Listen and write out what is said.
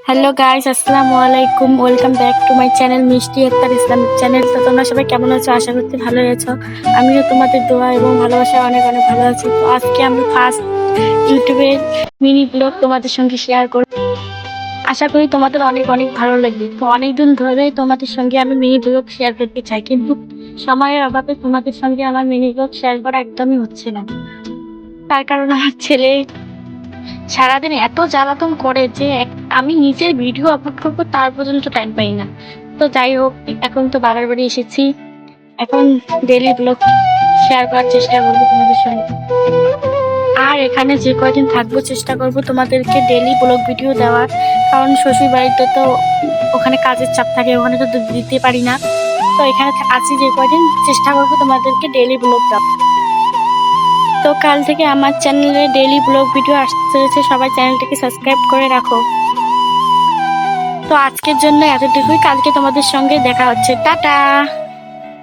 Hello guys, আসসালামু আলাইকুম। Welcome back to my channel মিষ্টি আক্তার ইসলামিক চ্যানেল। তো তোমরা সবাই কেমন আছো? আশা করতে ভালোই আছো। আমিও তোমাদের দোয়া এবং ভালোবাসায় অনেক অনেক ভালো আছি। তো আজকে আমি ফার্স্ট ইউটিউবের মিনি ব্লগ তোমাদের সঙ্গে শেয়ার করব। আশা করি তোমাদের অনেক অনেক ভালো লাগবে। তো অনেকদিন ধরেই তোমাদের সঙ্গে আমি মিনি ব্লগ শেয়ার করতে চাই, কিন্তু সময়ের অভাবে তোমাদের সঙ্গে আমার মিনি ব্লগ শেয়ার করা একদমই হচ্ছে না। তার কারণ আমার ছেলে সারাদিন এত জ্বালাতন করে যে আমি নিজের ভিডিও আপলোড করবো তার পর্যন্ত টাইম পাই না। তো যাই হোক, এখন তো বাবার বাড়ি এসেছি, এখন ডেইলি ব্লগ শেয়ার করার চেষ্টা করবো তোমাদের সঙ্গে। আর এখানে যে কয়দিন থাকবো চেষ্টা করবো তোমাদেরকে ডেইলি ব্লগ ভিডিও দেওয়ার, কারণ শ্বশুর বাড়িতে তো ওখানে কাজের চাপ থাকে, ওখানে তো দিতে পারি না। তো এখানে আছি যে কয়দিন চেষ্টা করবো তোমাদেরকে ডেইলি ব্লগ দেওয়া। তো কাল থেকে আমার চ্যানেলে ডেইলি ব্লগ ভিডিও আসতে চলেছে, সবাই চ্যানেলটাকে সাবস্ক্রাইব করে রাখো। তো আজকের জন্য এতটুকুই, কালকে তোমাদের সঙ্গে দেখা হচ্ছে, টাটা।